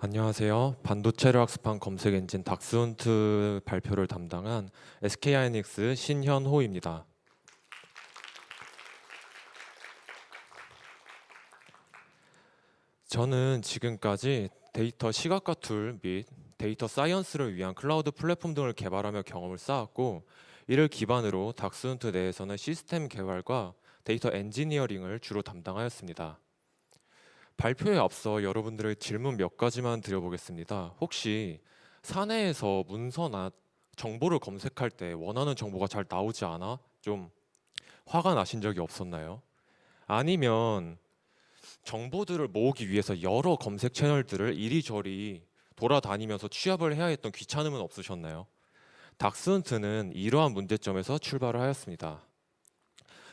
안녕하세요. 반도체를 학습한 검색 엔진 닥스훈트 발표를 담당한 SK하이닉스 신현호입니다. 저는 지금까지 데이터 시각화 툴 및 데이터 사이언스를 위한 클라우드 플랫폼 등을 개발하며 경험을 쌓았고, 이를 기반으로 닥스훈트 내에서는 시스템 개발과 데이터 엔지니어링을 주로 담당하였습니다. 발표에 앞서 여러분들의 질문 몇 가지만 드려보겠습니다. 혹시 사내에서 문서나 정보를 검색할 때 원하는 정보가 잘 나오지 않아 좀 화가 나신 적이 없었나요? 아니면 정보들을 모으기 위해서 여러 검색 채널들을 이리저리 돌아다니면서 취합을 해야 했던 귀찮음은 없으셨나요? 닥스훈트는 이러한 문제점에서 출발을 하였습니다.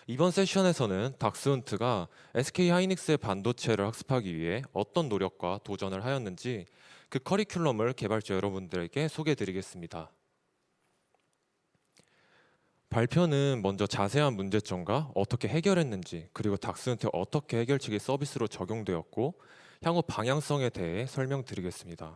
이번 세션에서는 닥스훈트가 SK하이닉스의 반도체를 학습하기 위해 어떤 노력과 도전을 하였는지 그 커리큘럼을 개발자 여러분들에게 소개해드리겠습니다. 발표는 먼저 자세한 문제점과 어떻게 해결했는지, 그리고 닥스훈트에 어떻게 해결책이 서비스로 적용되었고 향후 방향성에 대해 설명드리겠습니다.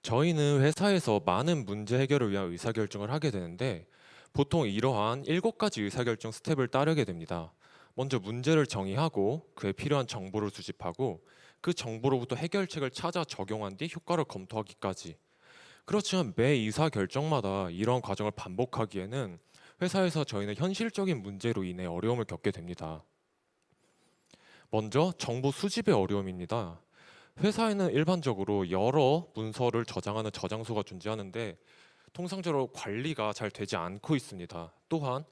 저희는 회사에서 많은 문제 해결을 위한 의사결정을 하게 되는데, 보통 이러한 7가지 의사결정 스텝을 따르게 됩니다. 먼저 문제를 정의하고 그에 필요한 정보를 수집하고 그 정보로부터 해결책을 찾아 적용한 뒤 효과를 검토하기까지. 그렇지만 매 의사결정마다 이런 과정을 반복하기에는 회사에서 저희는 현실적인 문제로 인해 어려움을 겪게 됩니다. 먼저 정보 수집의 어려움입니다. 회사에는 일반적으로 여러 문서를 저장하는 저장소가 존재하는데 통상적으로 관리가 잘 되지 않고 있습니다. 또한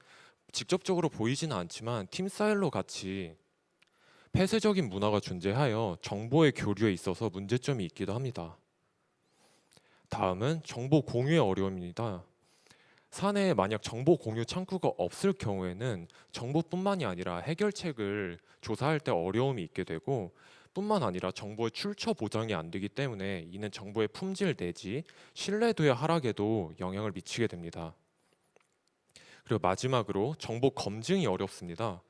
직접적으로 보이지는 않지만 팀 사일로 같이 폐쇄적인 문화가 존재하여 정보의 교류에 있어서 문제점이 있기도 합니다. 다음은 정보 공유의 어려움입니다. 사내에 만약 정보 공유 창구가 없을 경우에는 정보뿐만이 아니라 해결책을 조사할 때 어려움이 있게 되고, 뿐만 아니라 정보의 출처 보장이 안 되기 때문에 이는 정보의 품질 내지 신뢰도의 하락에도 영향을 미치게 됩니다. 그리고 마지막으로 정보 검증이 어렵습니다.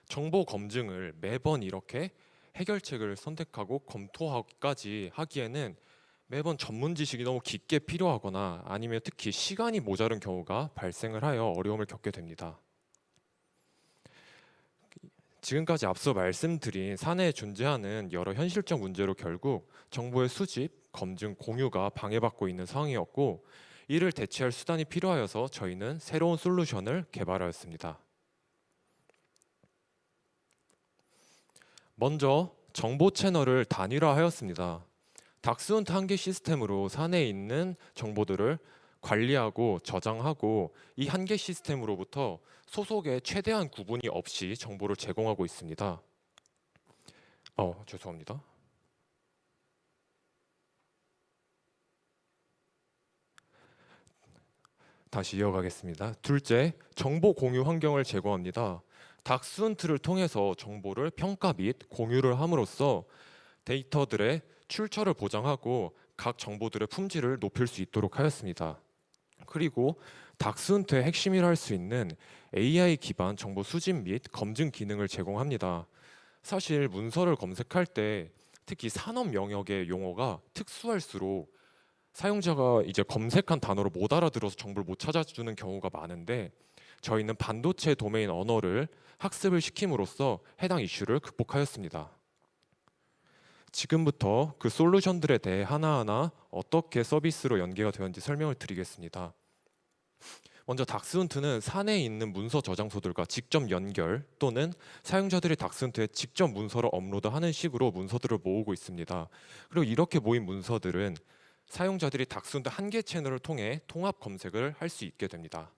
정보 검증을 매번 이렇게 해결책을 선택하고 검토하기까지 하기에는 매번 전문 지식이 너무 깊게 필요하거나 아니면 특히 시간이 모자른 경우가 발생을 하여 어려움을 겪게 됩니다. 지금까지 앞서 말씀드린 사내에 존재하는 여러 현실적 문제로 결국 정보의 수집, 검증, 공유가 방해받고 있는 상황이었고, 이를 대체할 수단이 필요하여서 저희는 새로운 솔루션을 개발하였습니다. 먼저 정보 채널을 단일화하였습니다. 닥스훈트 한 개 시스템으로 사내에 있는 정보들을 관리하고 저장하고, 이 한 개 시스템으로부터 소속의 최대한 구분이 없이 정보를 제공하고 있습니다. 죄송합니다. 다시 이어가겠습니다. 둘째, 정보 공유 환경을 제공합니다. 닥스훈트를 통해서 정보를 평가 및 공유를 함으로써 데이터들의 출처를 보장하고 각 정보들의 품질을 높일 수 있도록 하였습니다. 그리고 닥스훈트의 핵심이라 할 수 있는 AI 기반 정보 수집 및 검증 기능을 제공합니다. 사실 문서를 검색할 때 특히 산업 영역의 용어가 특수할수록 사용자가 이제 검색한 단어를 못 알아들어서 정보를 못 찾아주는 경우가 많은데, 저희는 반도체 도메인 언어를 학습을 시킴으로써 해당 이슈를 극복하였습니다. 지금부터 그 솔루션들에 대해 하나하나 어떻게 서비스로 연계가 되었는지 설명을 드리겠습니다. 먼저 닥스훈트는 사내에 있는 문서 저장소들과 직접 연결 또는 사용자들이 닥스훈트에 직접 문서를 업로드하는 식으로 문서들을 모으고 있습니다. 그리고 이렇게 모인 문서들은 사용자들이 닥스훈트 한 개 채널을 통해 통합 검색을 할 수 있게 됩니다.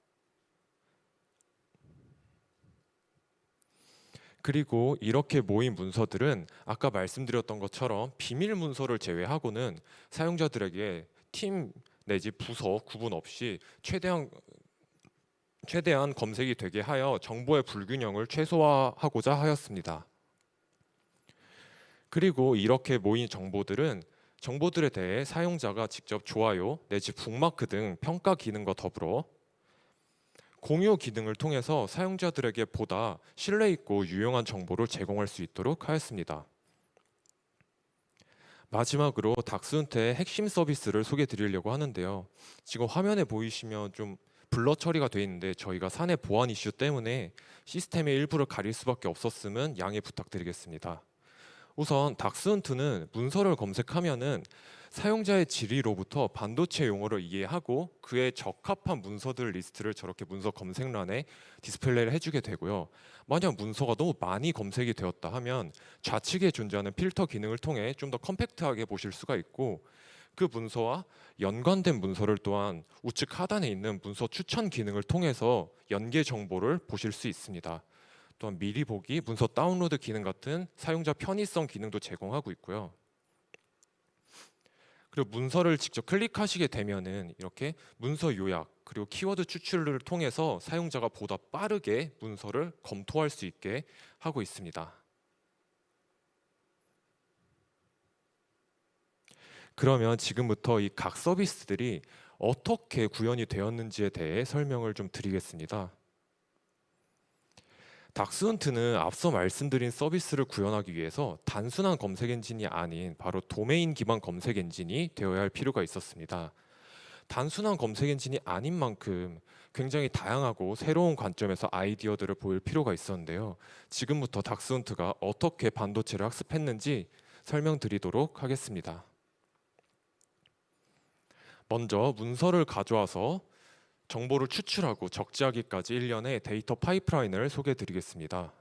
그리고 이렇게 모인 문서들은 아까 말씀드렸던 것처럼 비밀 문서를 제외하고는 사용자들에게 팀 내지 부서 구분 없이 최대한 검색이 되게 하여 정보의 불균형을 최소화하고자 하였습니다. 그리고 이렇게 모인 정보들에 대해 사용자가 직접 좋아요 내지 북마크 등 평가 기능과 더불어 공유 기능을 통해서 사용자들에게 보다 신뢰 있고 유용한 정보를 제공할 수 있도록 하였습니다. 마지막으로 닥스훈트의 핵심 서비스를 소개해 드리려고 하는데요. 지금 화면에 보이시면 좀 블러 처리가 되어 있는데 저희가 사내 보안 이슈 때문에 시스템의 일부를 가릴 수밖에 없었음은 양해 부탁드리겠습니다. 우선 닥스훈트는 문서를 검색하면은 사용자의 지리로부터 반도체 용어를 이해하고 그에 적합한 문서들 리스트를 저렇게 문서 검색란에 디스플레이를 해주게 되고요. 만약 문서가 너무 많이 검색이 되었다 하면 좌측에 존재하는 필터 기능을 통해 좀 더 컴팩트하게 보실 수가 있고, 그 문서와 연관된 문서를 또한 우측 하단에 있는 문서 추천 기능을 통해서 연계 정보를 보실 수 있습니다. 또한 미리 보기, 문서 다운로드 기능 같은 사용자 편의성 기능도 제공하고 있고요. 그리고 문서를 직접 클릭하시게 되면은 이렇게 문서 요약 그리고 키워드 추출을 통해서 사용자가 보다 빠르게 문서를 검토할 수 있게 하고 있습니다. 그러면 지금부터 이 각 서비스들이 어떻게 구현이 되었는지에 대해 설명을 좀 드리겠습니다. 닥스훈트는 앞서 말씀드린 서비스를 구현하기 위해서 단순한 검색 엔진이 아닌 바로 도메인 기반 검색 엔진이 되어야 할 필요가 있었습니다. 단순한 검색 엔진이 아닌 만큼 굉장히 다양하고 새로운 관점에서 아이디어들을 보일 필요가 있었는데요. 지금부터 닥스훈트가 어떻게 반도체를 학습했는지 설명드리도록 하겠습니다. 먼저 문서를 가져와서 정보를 추출하고 적재하기까지 일련의 데이터 파이프라인을 소개해 드리겠습니다.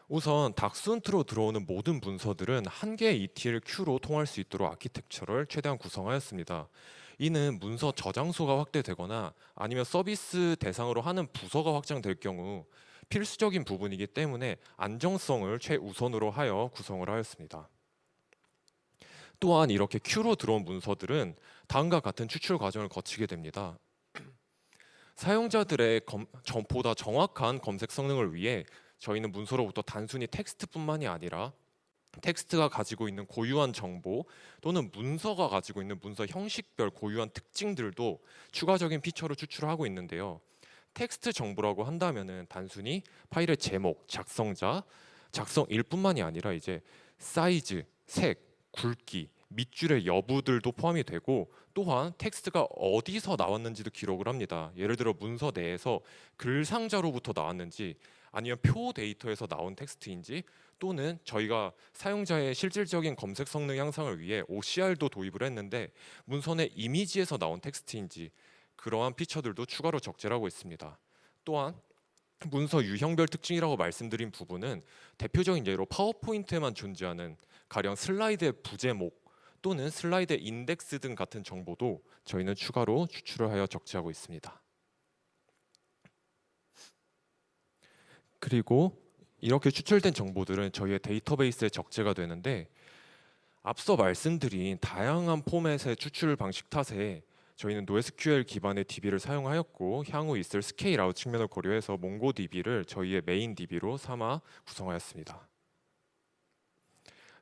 우선 닥스훈트로 들어오는 모든 문서들은 한 개의 ETL 큐로 통할 수 있도록 아키텍처를 최대한 구성하였습니다. 이는 문서 저장소가 확대되거나 아니면 서비스 대상으로 하는 부서가 확장될 경우 필수적인 부분이기 때문에 안정성을 최우선으로 하여 구성을 하였습니다. 또한 이렇게 큐로 들어온 문서들은 다음과 같은 추출 과정을 거치게 됩니다. 사용자들의 보다 정확한 검색 성능을 위해 저희는 문서로부터 단순히 텍스트뿐만이 아니라 텍스트가 가지고 있는 고유한 정보 또는 문서가 가지고 있는 문서 형식별 고유한 특징들도 추가적인 피처로 추출하고 있는데요. 텍스트 정보라고 한다면은 단순히 파일의 제목, 작성자, 작성일뿐만이 아니라 이제 사이즈, 색, 굵기, 밑줄의 여부들도 포함이 되고, 또한 텍스트가 어디서 나왔는지도 기록을 합니다. 예를 들어 문서 내에서 글 상자로부터 나왔는지 아니면 표 데이터에서 나온 텍스트인지, 또는 저희가 사용자의 실질적인 검색 성능 향상을 위해 OCR도 도입을 했는데 문서 내 이미지에서 나온 텍스트인지, 그러한 피처들도 추가로 적재를 하고 있습니다. 또한 문서 유형별 특징이라고 말씀드린 부분은 대표적인 예로 파워포인트에만 존재하는 가령 슬라이드의 부제목 또는 슬라이드의 인덱스 등 같은 정보도 저희는 추가로 추출을 하여 적재하고 있습니다. 그리고 이렇게 추출된 정보들은 저희의 데이터베이스에 적재가 되는데, 앞서 말씀드린 다양한 포맷의 추출 방식 탓에 저희는 NoSQL 기반의 DB를 사용하였고, 향후 있을 스케일 아웃 측면을 고려해서 몽고DB를 저희의 메인 DB로 삼아 구성하였습니다.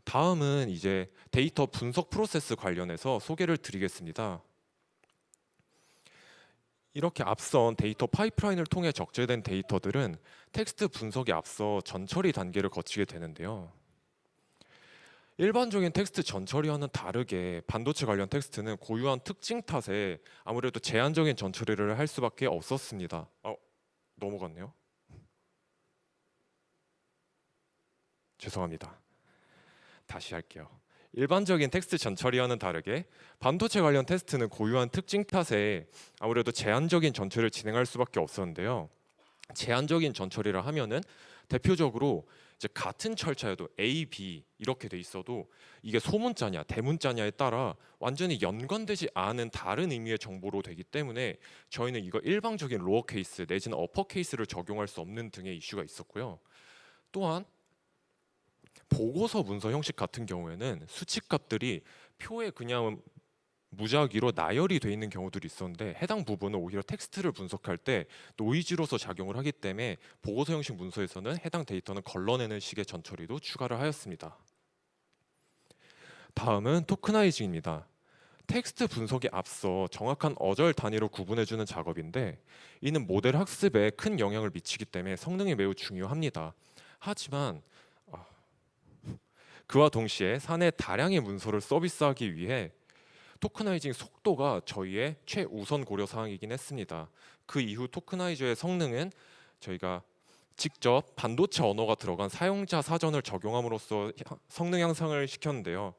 다음은 이제 데이터 분석 프로세스 관련해서 소개를 드리겠습니다. 이렇게 앞선 데이터 파이프라인을 통해 적재된 데이터들은 텍스트 분석에 앞서 전처리 단계를 거치게 되는데요. 일반적인 텍스트 전처리와는 다르게 반도체 관련 텍스트는 고유한 특징 탓에 아무래도 제한적인 전처리를 할 수밖에 없었습니다. 넘어갔네요. 죄송합니다. 다시 할게요. 일반적인 텍스트 전처리와는 다르게 반도체 관련 텍스트는 고유한 특징 탓에 아무래도 제한적인 전처리를 진행할 수밖에 없었는데요. 제한적인 전처리를 하면은 대표적으로 이제 같은 철자여도 A, B 이렇게 돼 있어도 이게 소문자냐 대문자냐에 따라 완전히 연관되지 않은 다른 의미의 정보로 되기 때문에 저희는 이거 일방적인 로어 케이스 내지는 어퍼 케이스를 적용할 수 없는 등의 이슈가 있었고요. 또한 보고서 문서 형식 같은 경우에는 수치값들이 표에 그냥 무작위로 나열이 돼 있는 경우들이 있었는데, 해당 부분은 오히려 텍스트를 분석할 때 노이즈로서 작용을 하기 때문에 보고서 형식 문서에서는 해당 데이터는 걸러내는 식의 전처리도 추가를 하였습니다. 다음은 토크나이징입니다. 텍스트 분석에 앞서 정확한 어절 단위로 구분해주는 작업인데, 이는 모델 학습에 큰 영향을 미치기 때문에 성능이 매우 중요합니다. 하지만 그와 동시에 사내 다량의 문서를 서비스하기 위해 토크나이징 속도가 저희의 최우선 고려 사항이긴 했습니다. 그 이후 토크나이저의 성능은 저희가 직접 반도체 언어가 들어간 사용자 사전을 적용함으로써 성능 향상을 시켰는데요.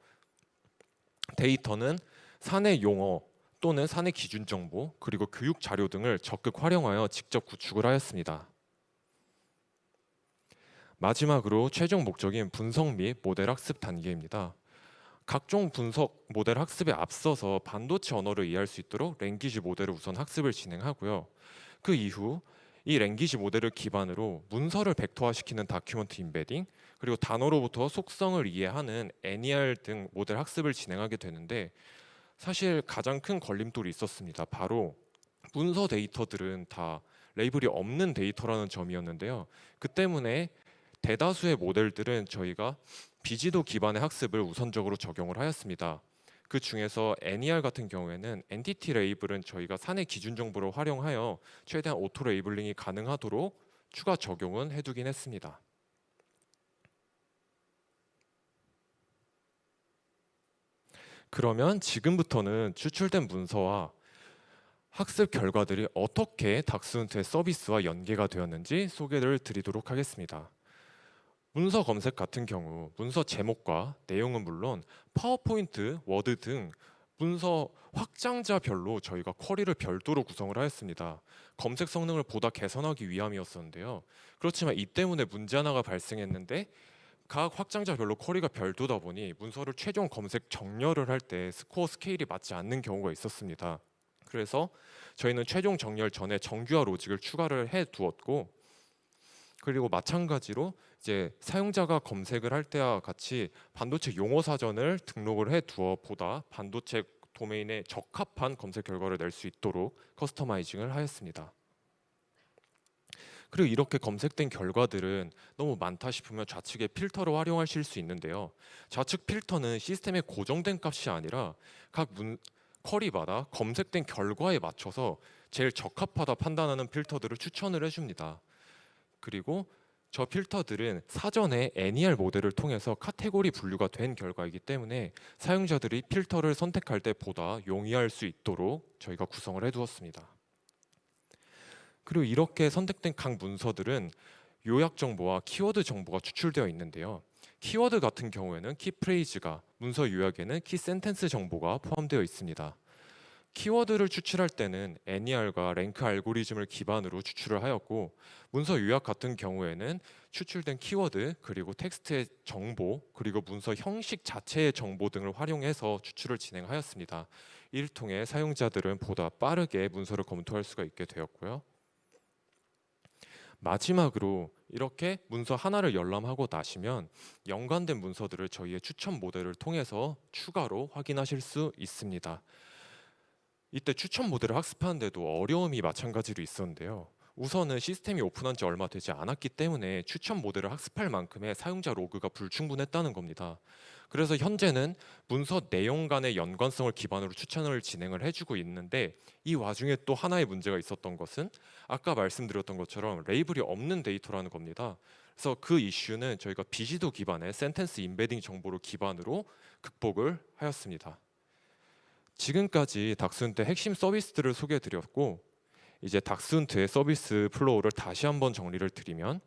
데이터는 사내 용어 또는 사내 기준 정보 그리고 교육 자료 등을 적극 활용하여 직접 구축을 하였습니다. 마지막으로 최종 목적인 분석 및 모델 학습 단계입니다. 각종 분석 모델 학습에 앞서서 반도체 언어를 이해할 수 있도록 랭귀지 모델을 우선 학습을 진행하고요. 그 이후 이 랭귀지 모델을 기반으로 문서를 벡터화시키는 다큐먼트 임베딩 그리고 단어로부터 속성을 이해하는 NER 등 모델 학습을 진행하게 되는데 사실 가장 큰 걸림돌이 있었습니다. 바로 문서 데이터들은 다 레이블이 없는 데이터라는 점이었는데요. 그 때문에 대다수의 모델들은 저희가 비지도 기반의 학습을 우선적으로 적용을 하였습니다. 그 중에서 NER 같은 경우에는 엔티티 레이블은 저희가 사내 기준 정보를 활용하여 최대한 오토 레이블링이 가능하도록 추가 적용은 해두긴 했습니다. 그러면 지금부터는 추출된 문서와 학습 결과들이 어떻게 닥스훈트의 서비스와 연계가 되었는지 소개를 드리도록 하겠습니다. 문서 검색 같은 경우 문서 제목과 내용은 물론 파워포인트, 워드 등 문서 확장자별로 저희가 쿼리를 별도로 구성을 하였습니다. 검색 성능을 보다 개선하기 위함이었었는데요. 그렇지만 이 때문에 문제 하나가 발생했는데 각 확장자별로 쿼리가 별도다 보니 문서를 최종 검색 정렬을 할 때 스코어 스케일이 맞지 않는 경우가 있었습니다. 그래서 저희는 최종 정렬 전에 정규화 로직을 추가를 해 두었고 그리고 마찬가지로 이제 사용자가 검색을 할 때와 같이 반도체 용어 사전을 등록을 해 두어 보다 반도체 도메인에 적합한 검색 결과를 낼 수 있도록 커스터마이징을 하였습니다. 그리고 이렇게 검색된 결과들은 너무 많다 싶으면 좌측의 필터를 활용하실 수 있는데요. 좌측 필터는 시스템의 고정된 값이 아니라 각 쿼리마다 검색된 결과에 맞춰서 제일 적합하다 판단하는 필터들을 추천을 해줍니다. 그리고 저 필터들은 사전에 NER 모델을 통해서 카테고리 분류가 된 결과이기 때문에 사용자들이 필터를 선택할 때 보다 용이할 수 있도록 저희가 구성을 해두었습니다. 그리고 이렇게 선택된 각 문서들은 요약 정보와 키워드 정보가 추출되어 있는데요. 키워드 같은 경우에는 키프레이즈가, 문서 요약에는 키센텐스 정보가 포함되어 있습니다. 키워드를 추출할 때는 NER과 랭크 알고리즘을 기반으로 추출을 하였고 문서 요약 같은 경우에는 추출된 키워드 그리고 텍스트의 정보 그리고 문서 형식 자체의 정보 등을 활용해서 추출을 진행하였습니다. 이를 통해 사용자들은 보다 빠르게 문서를 검토할 수가 있게 되었고요. 마지막으로 이렇게 문서 하나를 열람하고 나시면 연관된 문서들을 저희의 추천 모델을 통해서 추가로 확인하실 수 있습니다. 이때 추천 모델을 학습하는데도 어려움이 마찬가지로 있었는데요. 우선은 시스템이 오픈한 지 얼마 되지 않았기 때문에 추천 모델을 학습할 만큼의 사용자 로그가 불충분했다는 겁니다. 그래서 현재는 문서 내용 간의 연관성을 기반으로 추천을 진행을 해주고 있는데 이 와중에 또 하나의 문제가 있었던 것은 아까 말씀드렸던 것처럼 레이블이 없는 데이터라는 겁니다. 그래서 그 이슈는 저희가 비지도 기반의 센텐스 임베딩 정보를 기반으로 극복을 하였습니다. 지금까지 닥스훈트의 핵심 서비스들을 소개해드렸고 이제 닥스훈트의 서비스 플로우를 다시 한번 정리를 드리면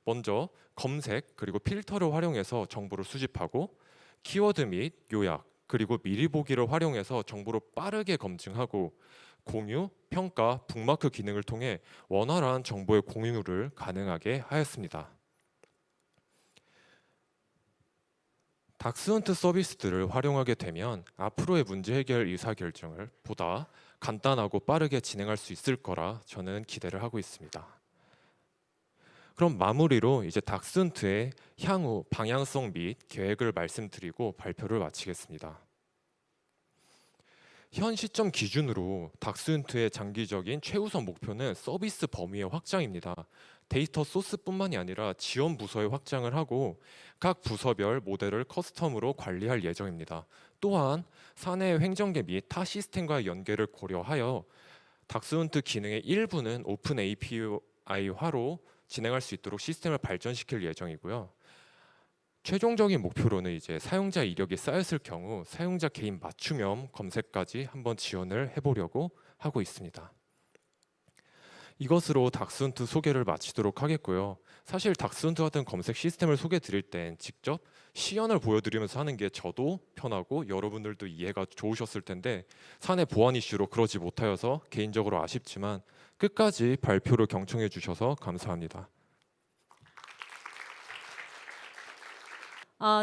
먼저 검색 그리고 필터를 활용해서 정보를 수집하고 키워드 및 요약 그리고 미리 보기를 활용해서 정보를 빠르게 검증하고 공유, 평가, 북마크 기능을 통해 원활한 정보의 공유를 가능하게 하였습니다. 닥스훈트 서비스들을 활용하게 되면 앞으로의 문제 해결 의사결정을 보다 간단하고 빠르게 진행할 수 있을 거라 저는 기대를 하고 있습니다. 그럼 마무리로 이제 닥스훈트의 향후 방향성 및 계획을 말씀드리고 발표를 마치겠습니다. 현 시점 기준으로 닥스훈트의 장기적인 최우선 목표는 서비스 범위의 확장입니다. 데이터 소스뿐만이 아니라 지원 부서의 확장을 하고 각 부서별 모델을 커스텀으로 관리할 예정입니다. 또한 사내 횡정계 및 타 시스템과의 연계를 고려하여 닥스훈트 기능의 일부는 오픈 API화로 진행할 수 있도록 시스템을 발전시킬 예정이고요. 최종적인 목표로는 이제 사용자 이력이 쌓였을 경우 사용자 개인 맞춤형 검색까지 한번 지원을 해보려고 하고 있습니다. 이것으로 닥스훈트 소개를 마치도록 하겠고요. 사실 닥스훈트 같은 검색 시스템을 소개해 드릴 땐 직접 시연을 보여드리면서 하는 게 저도 편하고 여러분들도 이해가 좋으셨을 텐데 사내 보안 이슈로 그러지 못하여서 개인적으로 아쉽지만 끝까지 발표를 경청해 주셔서 감사합니다.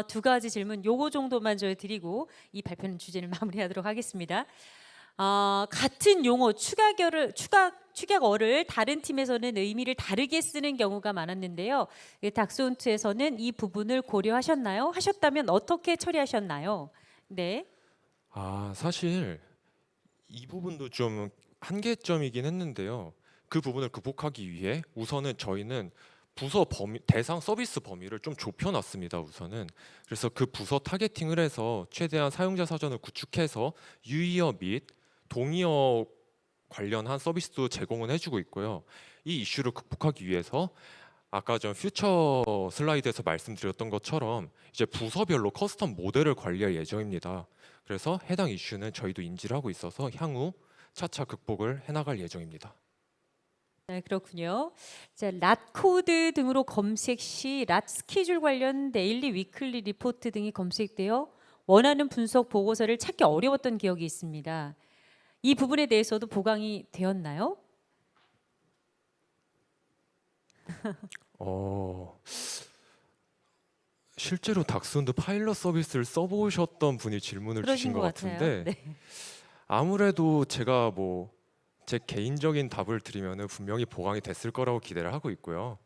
두 가지 질문 요거 정도만 저희 드리고 이 발표는 주제를 마무리하도록 하겠습니다. 같은 용어 축약어를 다른 팀에서는 의미를 다르게 쓰는 경우가 많았는데요. 닥스훈트에서는 이 부분을 고려하셨나요? 하셨다면 어떻게 처리하셨나요? 네. 사실 이 부분도 좀 한계점이긴 했는데요. 그 부분을 극복하기 위해 우선은 저희는 부서 범위, 대상 서비스 범위를 좀 좁혀놨습니다. 우선은 그래서 그 부서 타겟팅을 해서 최대한 사용자 사전을 구축해서 유의어 및 동의어 관련한 서비스도 제공은 해주고 있고요. 이 이슈를 극복하기 위해서 아까 전 퓨처 슬라이드에서 말씀드렸던 것처럼 이제 부서별로 커스텀 모델을 관리할 예정입니다. 그래서 해당 이슈는 저희도 인지를 하고 있어서 향후 차차 극복을 해나갈 예정입니다. 네, 그렇군요. 자, 랏 코드 등으로 검색 시 랏 스케줄 관련 데일리, 위클리 리포트 등이 검색되어 원하는 분석 보고서를 찾기 어려웠던 기억이 있습니다. 이 부분에 대해서도 보강이 되었나요? 실제로 닥스훈트 파일럿 서비스를 써보셨던 분이 질문을 주신 것 같은데 네. 아무래도 제가 제 개인적인 답을 드리면은 분명히 보강이 됐을 거라고 기대를 하고 있고요.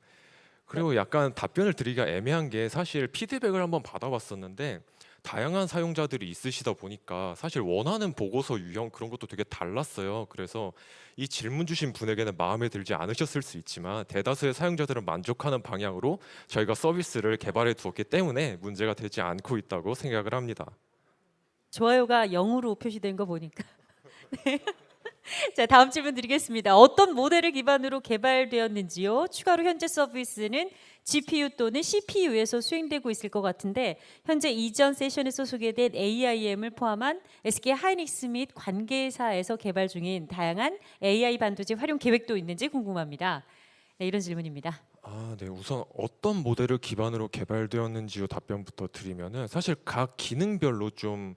그리고 약간 답변을 드리기가 애매한 게 사실 피드백을 한번 받아봤었는데 다양한 사용자들이 있으시다 보니까 사실 원하는 보고서 유형 그런 것도 되게 달랐어요. 그래서 이 질문 주신 분에게는 마음에 들지 않으셨을 수 있지만 대다수의 사용자들은 만족하는 방향으로 저희가 서비스를 개발해 두었기 때문에 문제가 되지 않고 있다고 생각을 합니다. 좋아요가 0으로 표시된 거 보니까. 네. 자, 다음 질문 드리겠습니다. 어떤 모델을 기반으로 개발되었는지요? 추가로 현재 서비스는 GPU 또는 CPU에서 수행되고 있을 것 같은데 현재 이전 세션에서 소개된 AIM을 포함한 SK 하이닉스 및 관계사에서 개발 중인 다양한 AI 반도체 활용 계획도 있는지 궁금합니다. 네, 이런 질문입니다. 네. 우선 어떤 모델을 기반으로 개발되었는지요 답변부터 드리면은 사실 각 기능별로 좀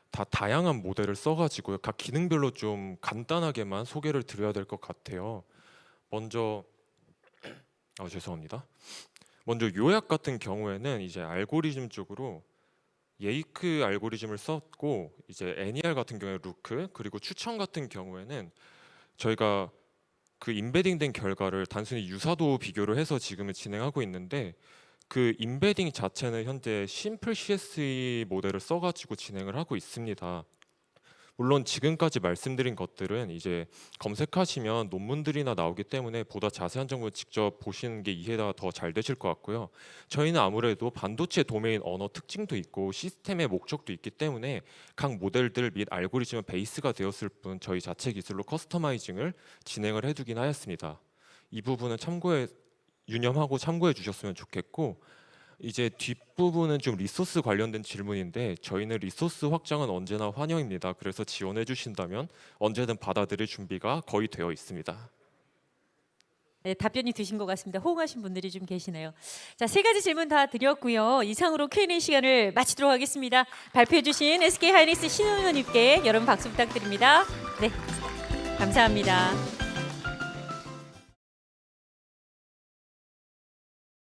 다 다양한 모델을 써가지고요. 각 기능별로 좀 간단하게만 소개를 드려야 될 것 같아요. 먼저 죄송합니다. 먼저 요약 같은 경우에는 이제 알고리즘 쪽으로 예이크 알고리즘을 썼고 이제 NER 같은 경우에 루크 그리고 추천 같은 경우에는 저희가 그 임베딩된 결과를 단순히 유사도 비교를 해서 지금은 진행하고 있는데 그 임베딩 자체는 현재 심플 CSV 모델을 써가지고 진행을 하고 있습니다. 물론 지금까지 말씀드린 것들은 이제 검색하시면 논문들이나 나오기 때문에 보다 자세한 정보 직접 보시는 게 이해가 더 잘 되실 것 같고요. 저희는 아무래도 반도체 도메인 언어 특징도 있고 시스템의 목적도 있기 때문에 각 모델들 및 알고리즘은 베이스가 되었을 뿐 저희 자체 기술로 커스터마이징을 진행을 해두긴 하였습니다. 이 부분은 유념하고 참고해 주셨으면 좋겠고 이제 뒷부분은 좀 리소스 관련된 질문인데 저희는 리소스 확장은 언제나 환영입니다. 그래서 지원해 주신다면 언제든 받아들일 준비가 거의 되어 있습니다. 네, 답변이 되신 것 같습니다. 호응하신 분들이 좀 계시네요. 자, 세 가지 질문 다 드렸고요. 이상으로 Q&A 시간을 마치도록 하겠습니다. 발표해 주신 SK 하이닉스 신은호님께 여러분 박수 부탁드립니다. 네, 감사합니다.